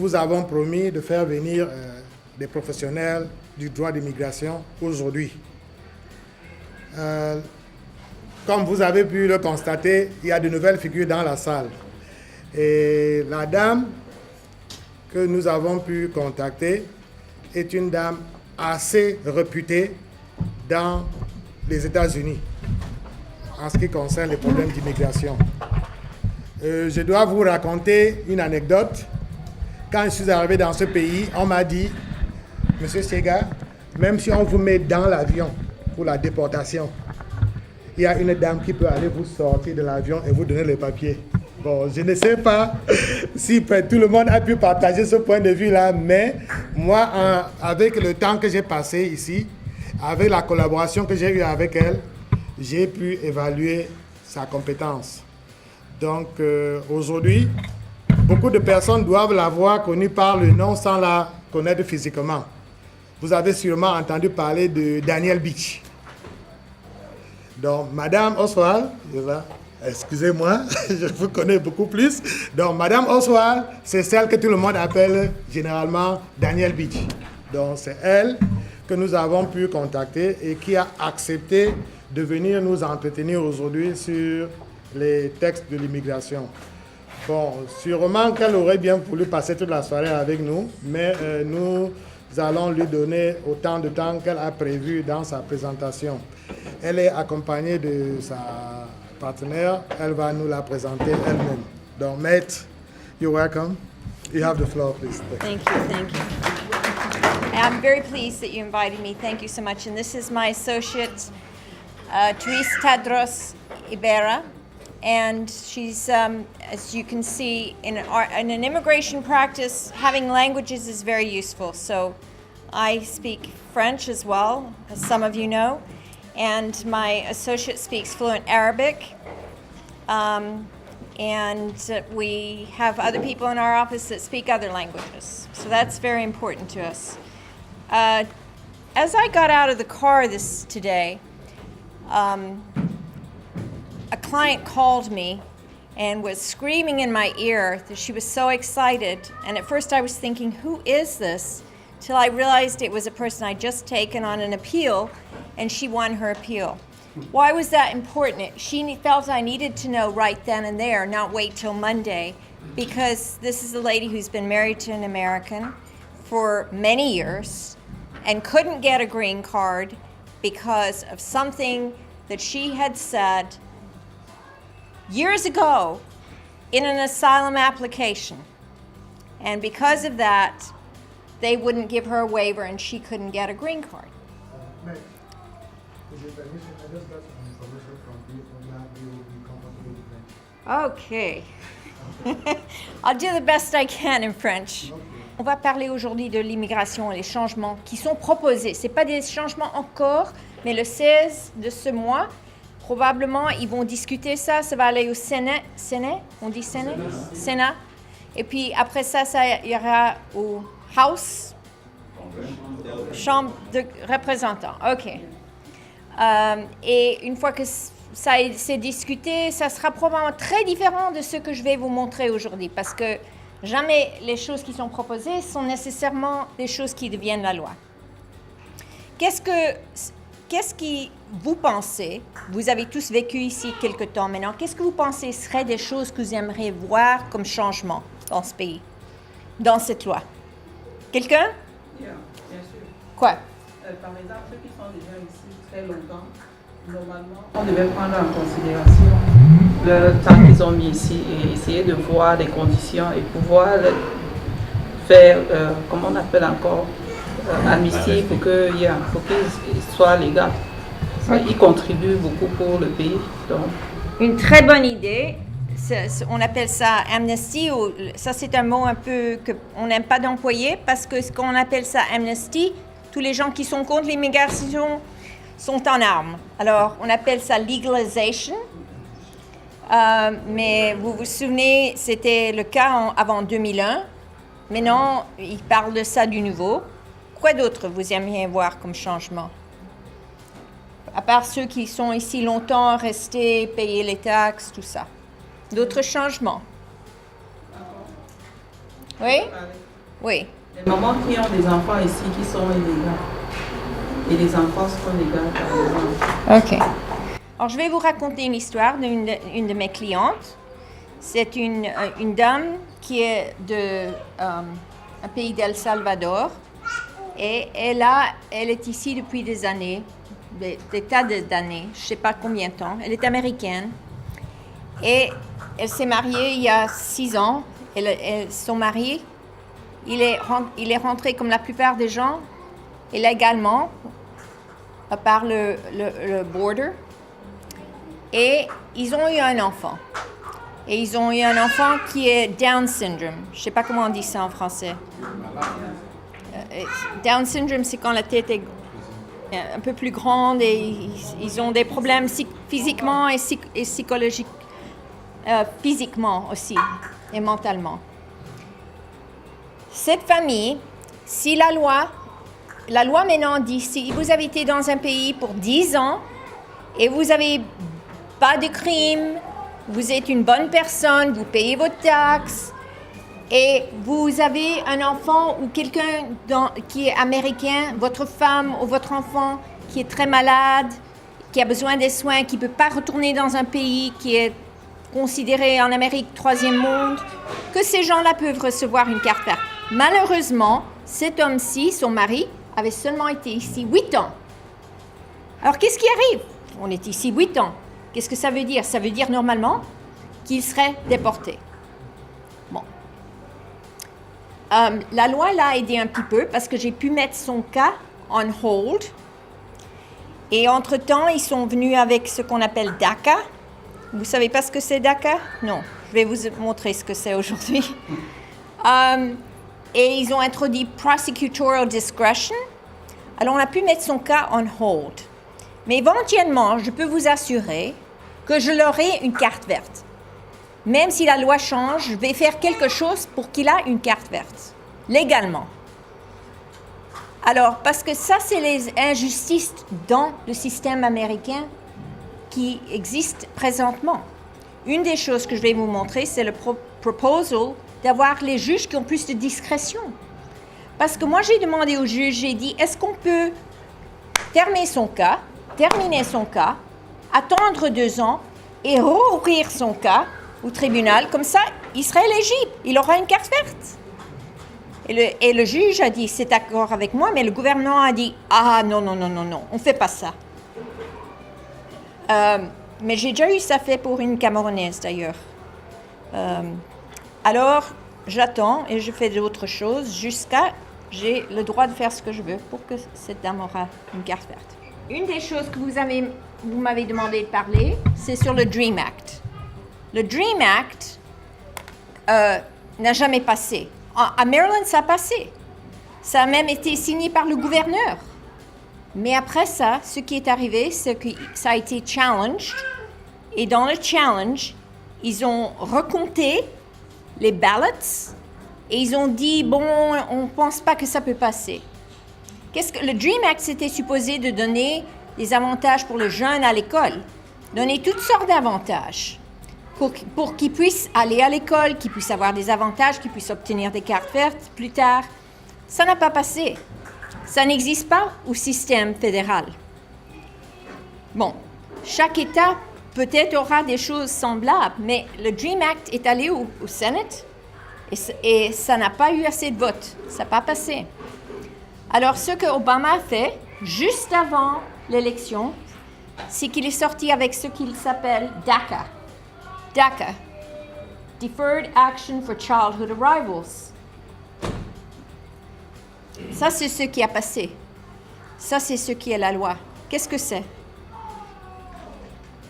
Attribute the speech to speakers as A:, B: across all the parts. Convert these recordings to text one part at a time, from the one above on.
A: vous avons promis de faire venir des professionnels du droit d'immigration aujourd'hui. Comme vous avez pu le constater, il y a de nouvelles figures dans la salle. Et la dame que nous avons pu contacter est une dame assez réputée dans les États-Unis en ce qui concerne les problèmes d'immigration. Je dois vous raconter une anecdote. Quand je suis arrivé dans ce pays, on m'a dit, Monsieur Sega, même si on vous met dans l'avion pour la déportation, il y a une dame qui peut aller vous sortir de l'avion et vous donner les papiers. Bon, je ne sais pas si tout le monde a pu partager ce point de vue-là, mais moi, avec le temps que j'ai passé ici, avec la collaboration que j'ai eue avec elle, j'ai pu évaluer sa compétence. Donc, aujourd'hui, beaucoup de personnes doivent l'avoir connue par le nom sans la connaître physiquement. Vous avez sûrement entendu parler de Danielle Beach. Donc, Madame Oswald, excusez-moi, je vous connais beaucoup plus. Donc, Madame Oswald, c'est celle que tout le monde appelle généralement Danielle Beach. Donc, c'est elle que nous avons pu contacter et qui a accepté de venir nous entretenir aujourd'hui sur les textes de l'immigration. Bon, sûrement qu'elle aurait bien voulu passer toute la soirée avec nous, mais nous allons lui donner autant de temps qu'elle a prévu dans sa présentation. Elle est accompagnée de sa partenaire. Elle va nous la présenter elle-même. Donc, Maître, you're welcome. You have the floor, please.
B: Thank you, thank you. I'm very pleased that you invited me. Thank you so much. And this is my associate, Therese Tadros Ibarra. And she's, as you can see, in an immigration practice, having languages is very useful. So I speak French as well, as some of you know. And my associate speaks fluent Arabic. And we have other people in our office that speak other languages. So that's very important to us. As I got out of the car today, a client called me and was screaming in my ear that she was so excited. And at first I was thinking, who is this? Till I realized it was a person I'd just taken on an appeal, and she won her appeal. Why was that important? She felt I needed to know right then and there, not wait till Monday, because this is a lady who's been married to an American for many years and couldn't get a green card because of something that she had said years ago in an asylum application. And because of that, they wouldn't give her a waiver and she couldn't get a green card.
A: With your permission, I just got some information from people that you will be comfortable with French.
B: Okay. I'll do the best I can in French. Okay. On va parler aujourd'hui de l'immigration et les changements qui sont proposés. Ce n'est pas des changements encore, mais le 16 de ce mois, probablement, ils vont discuter ça. Ça va aller au Sénat. Sénat? On dit Sénat? Sénat. Et puis après ça, ça ira au House. Chambre de représentants. OK. Et une fois que ça s'est discuté, ça sera probablement très différent de ce que je vais vous montrer aujourd'hui, parce que jamais les choses qui sont proposées sont nécessairement des choses qui deviennent la loi. Qu'est-ce que vous pensez, vous avez tous vécu ici quelque temps maintenant, qu'est-ce que vous pensez seraient des choses que vous aimeriez voir comme changement dans ce pays, dans cette loi? Quelqu'un?
C: Bien sûr.
B: Quoi?
C: Par exemple, ceux qui sont déjà ici très longtemps, normalement, on devait prendre en considération le temps qu'ils ont mis ici et essayer de voir les conditions et pouvoir faire, comment on appelle encore, amnistie pour qu'ils soient légaux. Ils contribuent beaucoup pour le pays. Donc.
B: Une très bonne idée. On appelle ça amnesty, ou ça c'est un mot un peu qu'on n'aime pas d'employer, parce que ce qu'on appelle ça amnesty, tous les gens qui sont contre l'immigration sont en armes. Alors on appelle ça legalization, mais vous vous souvenez, c'était le cas avant 2001. Maintenant, ils parlent de ça du nouveau. Quoi d'autre vous aimeriez voir comme changement? À part ceux qui sont ici longtemps, restés, payer les taxes, tout ça. D'autres changements? Oui? Oui.
C: Les mamans qui ont des enfants ici qui sont illégaux. Et les enfants sont légaux, par exemple.
B: OK. Alors, je vais vous raconter une histoire d'une de mes clientes. C'est une dame qui est de un pays d'El Salvador. Et elle est ici depuis des années, des tas d'années, je ne sais pas combien de temps. Elle est américaine. Et elle s'est mariée il y a 6 ans. Son mari, il est rentré comme la plupart des gens, illégalement, par le border. Et ils ont eu un enfant. Et ils ont eu un enfant qui est Down syndrome. Je ne sais pas comment on dit ça en français. Down syndrome, c'est quand la tête est un peu plus grande et ils ont des problèmes physiquement et psychologiques, physiquement aussi et mentalement. Cette famille, si la loi maintenant dit, si vous avez été dans un pays pour 10 ans et vous n'avez pas de crime, vous êtes une bonne personne, vous payez vos taxes, et vous avez un enfant ou quelqu'un qui est américain, votre femme ou votre enfant qui est très malade, qui a besoin des soins, qui ne peut pas retourner dans un pays qui est considéré en Amérique troisième monde, que ces gens-là peuvent recevoir une carte verte. Malheureusement, cet homme-ci, son mari, avait seulement été ici 8 ans. Alors, qu'est-ce qui arrive? On est ici 8 ans. Qu'est-ce que ça veut dire? Ça veut dire normalement qu'il serait déporté. Bon. La loi l'a aidé un petit peu parce que j'ai pu mettre son cas on hold. Et entre-temps, ils sont venus avec ce qu'on appelle DACA. Vous ne savez pas ce que c'est DACA? Non. Je vais vous montrer ce que c'est aujourd'hui. Et ils ont introduit prosecutorial discretion. Alors, on a pu mettre son cas on hold. Mais éventuellement, je peux vous assurer que je l'aurai une carte verte. Même si la loi change, je vais faire quelque chose pour qu'il ait une carte verte, légalement. Alors, parce que ça, c'est les injustices dans le système américain qui existent présentement. Une des choses que je vais vous montrer, c'est le proposal d'avoir les juges qui ont plus de discrétion. Parce que moi, j'ai demandé au juge, j'ai dit, est-ce qu'on peut terminer son cas, attendre 2 ans et rouvrir son cas au tribunal, comme ça, il serait éligible, il aura une carte verte. Et le juge a dit, c'est d'accord avec moi, mais le gouvernement a dit, ah non, on ne fait pas ça. Mais j'ai déjà eu ça fait pour une Camerounaise d'ailleurs. Alors, j'attends et je fais d'autres choses jusqu'à j'ai le droit de faire ce que je veux pour que cette dame aura une carte verte. Une des choses que vous m'avez demandé de parler, c'est sur le DREAM Act. Le DREAM Act n'a jamais passé. À Maryland, ça a passé. Ça a même été signé par le gouverneur. Mais après ça, ce qui est arrivé, c'est que ça a été challenged. Et dans le challenge, ils ont recompté les ballots et ils ont dit, bon, on ne pense pas que ça peut passer. Le DREAM Act, c'était supposé de donner des avantages pour le jeune à l'école, donner toutes sortes d'avantages pour qu'ils puissent aller à l'école, qu'ils puissent avoir des avantages, qu'ils puissent obtenir des cartes vertes plus tard. Ça n'a pas passé. Ça n'existe pas au système fédéral. Bon, chaque État peut-être aura des choses semblables, mais le DREAM Act est allé au Sénat et ça n'a pas eu assez de votes. Ça n'a pas passé. Alors, ce que Obama a fait, juste avant l'élection, c'est qu'il est sorti avec ce qu'il s'appelle DACA. DACA, Deferred Action for Childhood Arrivals. Ça, c'est ce qui a passé. Ça, c'est ce qui est la loi. Qu'est-ce que c'est?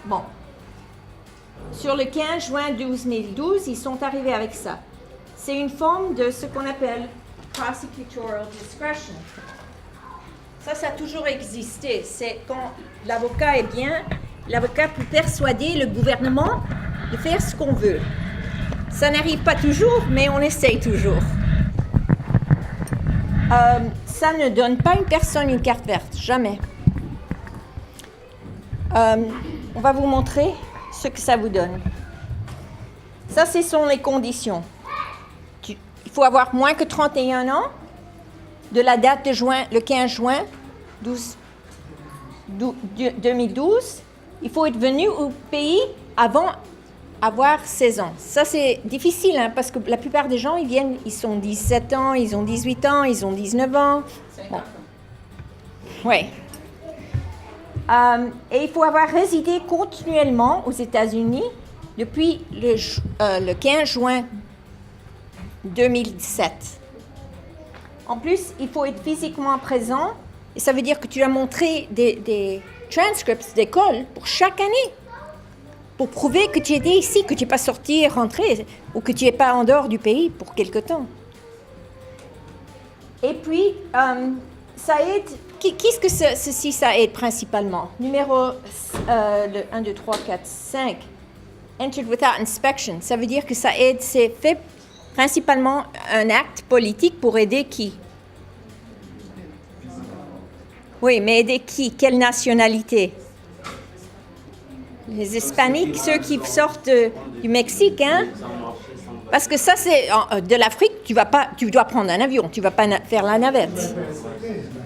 B: Bon. Sur le 15 juin 2012, ils sont arrivés avec ça. C'est une forme de ce qu'on appelle prosecutorial discretion. Ça a toujours existé. C'est quand l'avocat est bien, l'avocat peut persuader le gouvernement de faire ce qu'on veut. Ça n'arrive pas toujours, mais on essaye toujours. Ça ne donne pas à une personne une carte verte, jamais. On va vous montrer ce que ça vous donne. Ça, ce sont les conditions. Il faut avoir moins que 31 ans de la date de juin, le 15 juin 2012. Il faut être venu au pays avant avoir 16 ans. Ça, c'est difficile, hein, parce que la plupart des gens, ils viennent, ils sont 17 ans, ils ont 18 ans, ils ont 19 ans. Bon. Oui. Et il faut avoir résidé continuellement aux États-Unis depuis le 15 juin 2017. En plus, il faut être physiquement présent, et ça veut dire que tu as montré des transcripts d'école pour chaque année, pour prouver que tu étais ici, que tu n'es pas sorti et rentré, ou que tu n'es pas en dehors du pays pour quelque temps. Et puis, ça aide. Qu'est-ce que ceci, ça aide principalement? Numéro 1, 2, 3, 4, 5. Entered without inspection. Ça veut dire que ça aide, c'est fait principalement un acte politique pour aider qui? Oui, mais aider qui? Quelle nationalité? Les Hispaniques, ceux qui sortent du Mexique, hein? Parce que ça, c'est de l'Afrique, tu dois prendre un avion, tu ne vas pas faire la navette.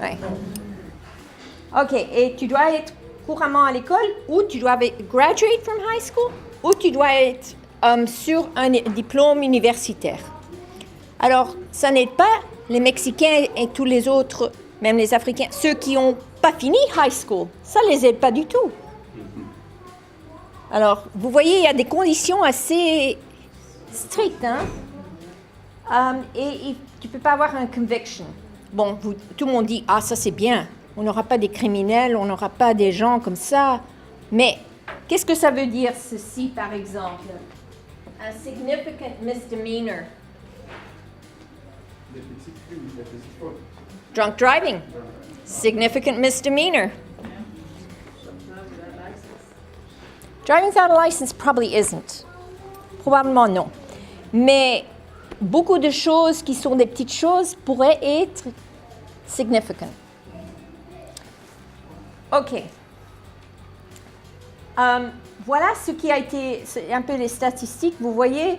B: Ouais. OK, et tu dois être couramment à l'école, ou tu dois graduate from high school, ou tu dois être sur un diplôme universitaire. Alors, ça n'aide pas les Mexicains et tous les autres, même les Africains, ceux qui n'ont pas fini high school. Ça ne les aide pas du tout. Alors, vous voyez, il y a des conditions assez strictes, hein? Et tu ne peux pas avoir un conviction. Bon, tout le monde dit, ah, ça c'est bien. On n'aura pas des criminels, on n'aura pas des gens comme ça. Mais qu'est-ce que ça veut dire, ceci, par exemple? Un significant misdemeanor. Drunk driving. Significant misdemeanor. Driving without a license probably isn't. Probablement non. Mais beaucoup de choses qui sont des petites choses pourraient être significant. OK. Voilà ce qui a été, un peu les statistiques. Vous voyez,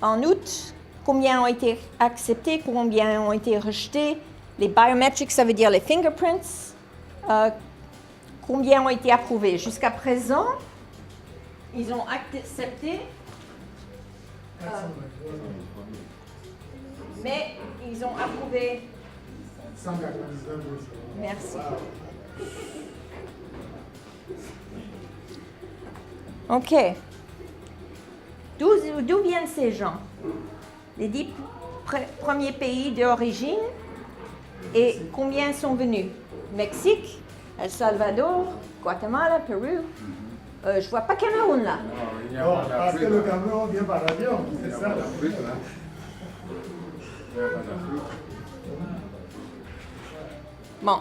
B: en août, combien ont été acceptés, combien ont été rejetés. Les biometrics, ça veut dire les fingerprints. Combien ont été approuvés. Jusqu'à présent, ils ont accepté, mais ils ont approuvé
A: 199.
B: Merci. OK. D'où viennent ces gens? Les 10 premiers pays d'origine, et combien sont venus? Mexique, El Salvador, Guatemala, Pérou. Je ne vois pas Cameroun là.
A: Non, parce que le Cameroun vient par avion, c'est ça.
B: Bon,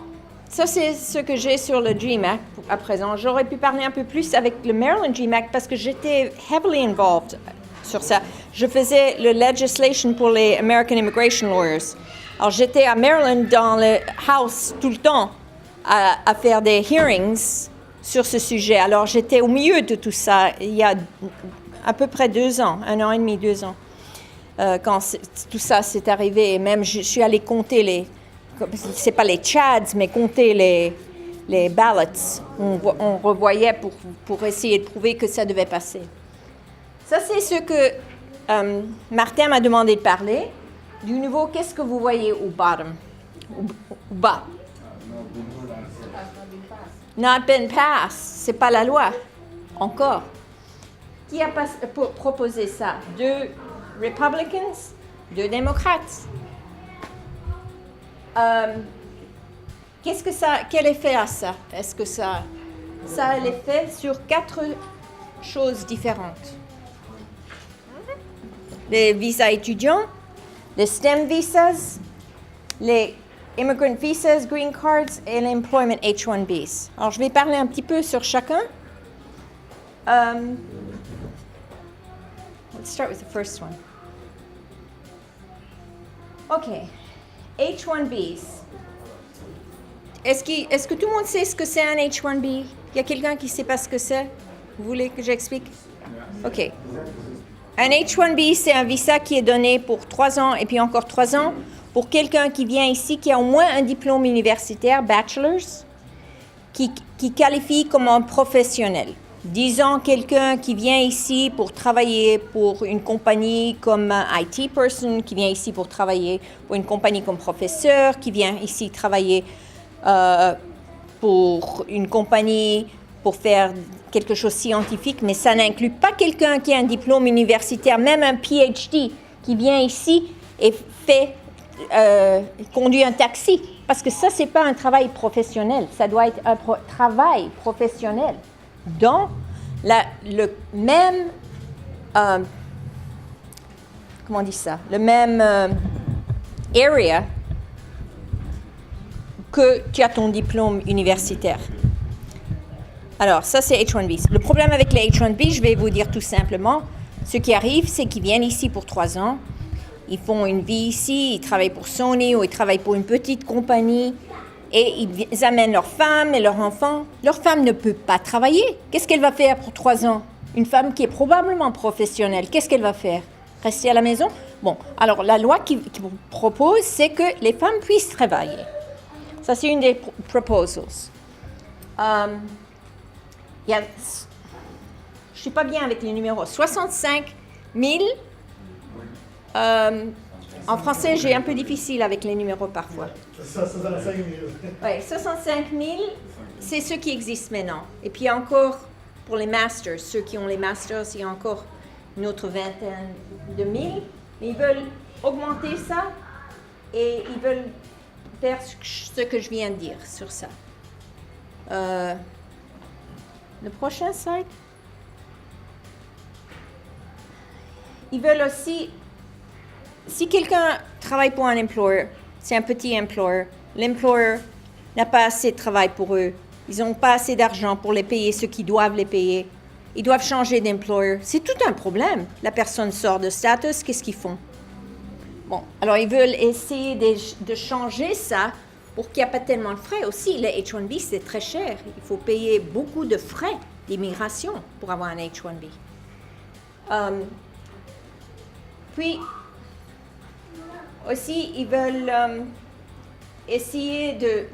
B: ça c'est ce que j'ai sur le DREAM Act à présent. J'aurais pu parler un peu plus avec le Maryland DREAM Act parce que j'étais heavily involved sur ça. Je faisais le legislation pour les American Immigration Lawyers. Alors j'étais à Maryland dans le House tout le temps à faire des hearings sur ce sujet. Alors j'étais au milieu de tout ça il y a à peu près 2 ans, 1 an et demi, 2 ans, quand tout ça s'est arrivé. Et même je suis allée compter c'est pas les chads, mais compter les ballots. On revoyait pour essayer de prouver que ça devait passer. Ça, c'est ce que Martin m'a demandé de parler. Du nouveau, qu'est-ce que vous voyez au bottom, au bas? Not been passed. C'est pas la loi. Encore. Qui a proposé ça? 2 Republicans, 2 démocrates. Quel effet a ça? Est-ce que ça a l'effet sur 4 choses différentes? Les visas étudiants, les STEM visas, les immigrant visas, green cards et l'employment H-1Bs. Alors, je vais parler un petit peu sur chacun. Let's start with the first one. OK. H-1Bs. Est-ce que tout le monde sait ce que c'est un H-1B? Il y a quelqu'un qui ne sait pas ce que c'est? Vous voulez que j'explique? OK. Un H-1B, c'est un visa qui est donné pour 3 ans et puis encore 3 ans pour quelqu'un qui vient ici, qui a au moins un diplôme universitaire, bachelor's, qui qualifie comme un professionnel. Disons quelqu'un qui vient ici pour travailler pour une compagnie comme IT person, qui vient ici pour travailler pour une compagnie comme professeur, qui vient ici travailler pour une compagnie pour faire quelque chose de scientifique, mais ça n'inclut pas quelqu'un qui a un diplôme universitaire, même un PhD, qui vient ici et conduit un taxi. Parce que ça, ce n'est pas un travail professionnel, ça doit être un travail professionnel. Dans le même, comment on dit ça, le même area que tu as ton diplôme universitaire. Alors, ça, c'est H-1B. Le problème avec les H-1B, je vais vous dire tout simplement, ce qui arrive, c'est qu'ils viennent ici pour 3 ans, ils font une vie ici, ils travaillent pour Sony ou ils travaillent pour une petite compagnie et ils amènent leur femme et leur enfant. Leur femme ne peut pas travailler. Qu'est-ce qu'elle va faire pour 3 ans? Une femme qui est probablement professionnelle, qu'est-ce qu'elle va faire? Rester à la maison? Bon, alors la loi qui propose, c'est que les femmes puissent travailler. Ça, c'est une des proposals. Je ne suis pas bien avec les numéros. 65 000. En français, j'ai un peu difficile avec les numéros parfois.
A: 65 000.
B: Oui, 65 000, c'est ceux qui existent maintenant. Et puis encore, pour les masters, ceux qui ont les masters, il y a encore une autre vingtaine de mille. Mais ils veulent augmenter ça et ils veulent faire ce que je viens de dire sur ça. Le prochain slide. Ils veulent aussi, si quelqu'un travaille pour un employer, c'est un petit employer, l'employer n'a pas assez de travail pour eux, ils n'ont pas assez d'argent pour les payer ceux qui doivent les payer, ils doivent changer d'employer. C'est tout un problème. La personne sort de status, qu'est-ce qu'ils font? Bon, alors ils veulent essayer de changer ça pour qu'il n'y ait pas tellement de frais aussi. Le H-1B, c'est très cher. Il faut payer beaucoup de frais d'immigration pour avoir un H-1B. Puis, aussi, ils veulent essayer de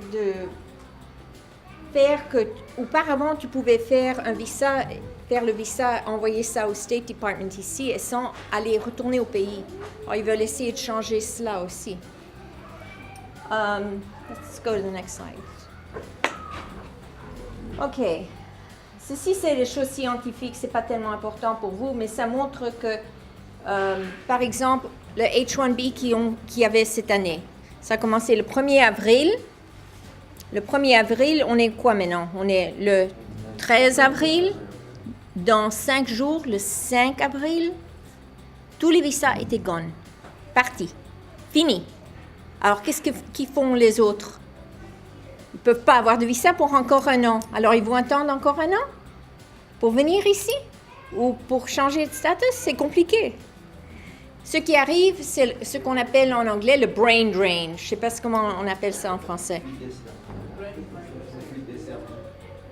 B: faire que, auparavant, tu pouvais faire un visa, faire le visa, envoyer ça au State Department ici et sans aller retourner au pays. Alors, ils veulent essayer de changer cela aussi. Let's go to the next slide. OK. Ceci, c'est des choses scientifiques, c'est pas tellement important pour vous, mais ça montre que, par exemple, le H-1B qu'il y avait cette année, ça a commencé le 1er avril. Le 1er avril, on est quoi maintenant? On est le 13 avril. Dans 5 jours, le 5 avril, tous les visas étaient gone. Partis. Fini. Alors, qu'est-ce qu'ils font les autres? Ils ne peuvent pas avoir de visa pour encore 1 an. Alors, ils vont attendre encore 1 an pour venir ici ou pour changer de status? C'est compliqué. Ce qui arrive, c'est ce qu'on appelle en anglais le brain drain. Je ne sais pas comment on appelle ça en français.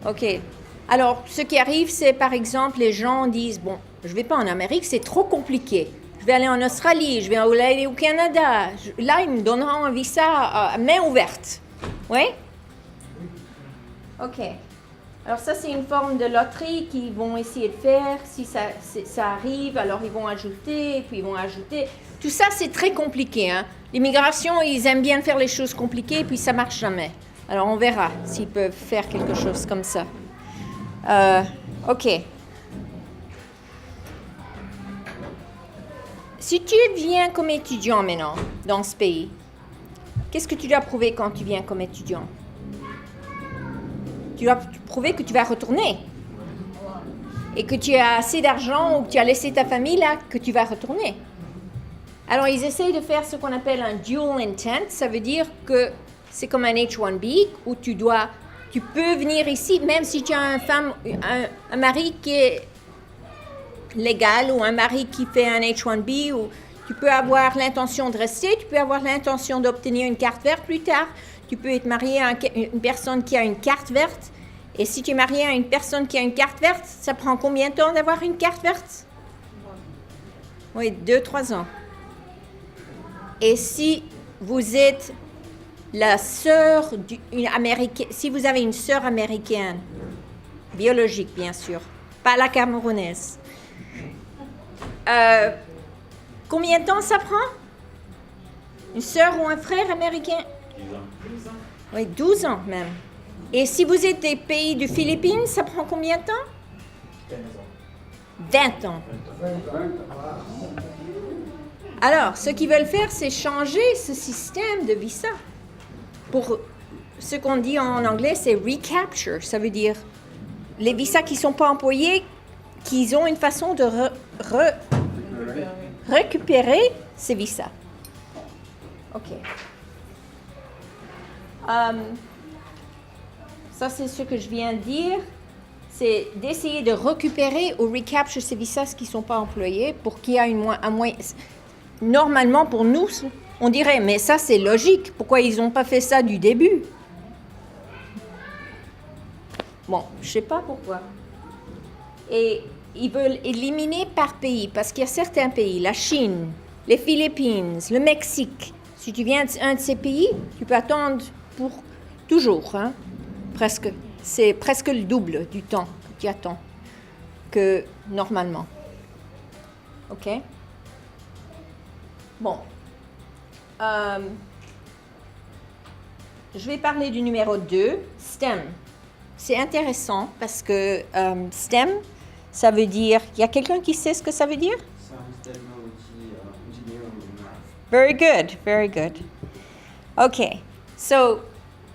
B: OK. Alors, ce qui arrive, c'est par exemple, les gens disent, bon, je ne vais pas en Amérique, c'est trop compliqué. Je vais aller en Australie, je vais aller au Canada. Là, ils me donneront un visa à main ouverte. Oui? OK. Alors ça, c'est une forme de loterie qu'ils vont essayer de faire. Si ça arrive, alors ils vont ajouter, puis ils vont ajouter. Tout ça, c'est très compliqué. Hein? L'immigration, ils aiment bien faire les choses compliquées, puis ça ne marche jamais. Alors on verra s'ils peuvent faire quelque chose comme ça. OK. Si tu viens comme étudiant maintenant dans ce pays, qu'est-ce que tu dois prouver quand tu viens comme étudiant? Tu dois prouver que tu vas retourner et que tu as assez d'argent ou que tu as laissé ta famille là, que tu vas retourner. Alors, ils essayent de faire ce qu'on appelle un dual intent. Ça veut dire que c'est comme un H-1B où tu peux venir ici même si tu as un mari qui est légal ou un mari qui fait un H-1B, ou tu peux avoir l'intention de rester, tu peux avoir l'intention d'obtenir une carte verte plus tard, tu peux être marié à une personne qui a une carte verte, et si tu es marié à une personne qui a une carte verte, ça prend combien de temps d'avoir une carte verte? Oui, 2-3 ans. Et si vous êtes la sœur d'une américaine, si vous avez une sœur américaine, biologique bien sûr, pas la camerounaise, combien de temps ça prend? Une sœur ou un frère américain?
D: 10 ans.
B: Oui, 12 ans même. Et si vous êtes des pays du Philippines, ça prend combien de temps? 20 ans. Alors, ce qu'ils veulent faire, c'est changer ce système de visa. Pour ce qu'on dit en anglais, c'est recapture. Ça veut dire les visas qui ne sont pas employés, qu'ils ont une façon de récupérer ces visas. OK. Ça, c'est ce que je viens de dire. C'est d'essayer de récupérer ou recapture ces visas qui ne sont pas employés pour qu'il y ait un moyen. Normalement, pour nous, on dirait, mais ça, c'est logique. Pourquoi ils n'ont pas fait ça du début? Bon, je ne sais pas pourquoi. Et ils veulent éliminer par pays, parce qu'il y a certains pays, la Chine, les Philippines, le Mexique. Si tu viens d'un de ces pays, tu peux attendre pour toujours, hein? Presque. C'est presque le double du temps que tu attends que normalement. OK? Bon. Je vais parler du numéro 2, STEM. C'est intéressant parce que STEM, ça veut dire... Il y a quelqu'un qui sait ce que ça veut dire?
D: Science, technology, engineering, math.
B: Very good, very good. OK. So,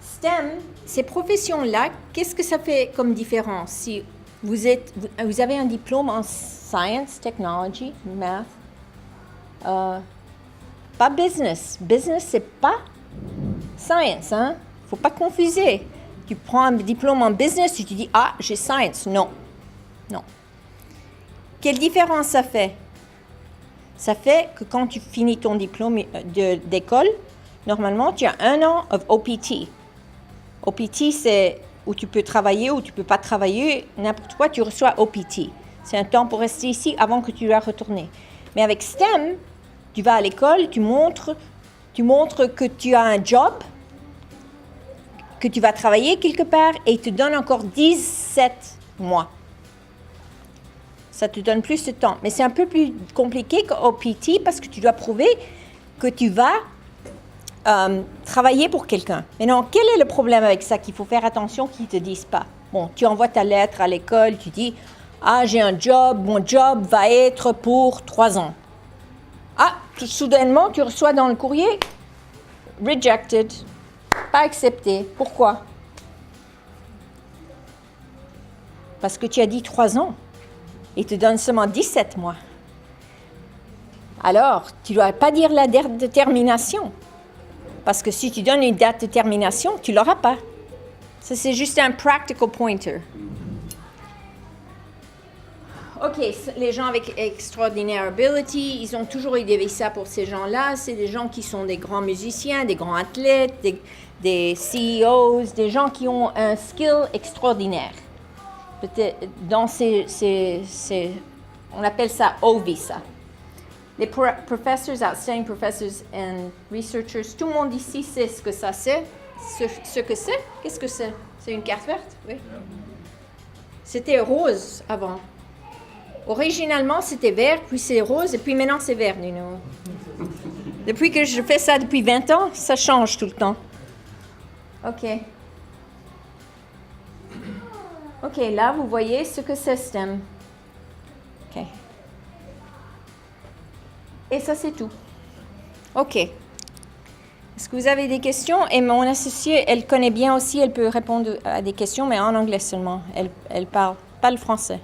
B: STEM, ces professions-là, qu'est-ce que ça fait comme différence? Si vous avez un diplôme en science, technology, math, pas business. Business, c'est pas science, hein? Faut pas confuser. Tu prends un diplôme en business, tu te dis, ah, j'ai science. Non. Non. Quelle différence ça fait? Ça fait que quand tu finis ton diplôme d'école, normalement, tu as 1 an of OPT. OPT, c'est où tu peux travailler ou tu peux pas travailler. N'importe quoi, tu reçois OPT. C'est un temps pour rester ici avant que tu dois retourner. Mais avec STEM, tu vas à l'école, tu montres que tu as un job, que tu vas travailler quelque part et ils te donnent encore 17 mois. Ça te donne plus de temps. Mais c'est un peu plus compliqué qu'OPT parce que tu dois prouver que tu vas travailler pour quelqu'un. Maintenant, quel est le problème avec ça qu'il faut faire attention qu'ils ne te disent pas? Bon, tu envoies ta lettre à l'école, tu dis « Ah, j'ai un job, mon job va être pour 3 ans. » Ah, soudainement, tu reçois dans le courrier « Rejected », pas accepté. Pourquoi? Parce que tu as dit 3 ans. Ils te donnent seulement 17 mois. Alors, tu ne dois pas dire la date de termination. Parce que si tu donnes une date de termination, tu ne l'auras pas. Ça, c'est juste un practical pointer. OK, les gens avec extraordinaire ability, ils ont toujours eu des visas pour ces gens-là. C'est des gens qui sont des grands musiciens, des grands athlètes, des CEOs, des gens qui ont un skill extraordinaire. Peut-être dans on appelle ça O-Visa. Les professors, outstanding professors and researchers, tout le monde ici sait ce que ça c'est. Ce que c'est? Qu'est-ce que c'est? C'est une carte verte? Oui. C'était rose avant. Originalement, c'était vert, puis c'est rose, et puis maintenant, c'est vert. You know. Depuis que je fais ça depuis 20 ans, ça change tout le temps. OK. OK, là, vous voyez ce que c'est STEM. OK. Et ça, c'est tout. OK. Est-ce que vous avez des questions? Et mon associée, elle connaît bien aussi, elle peut répondre à des questions, mais en anglais seulement. Elle parle pas le français.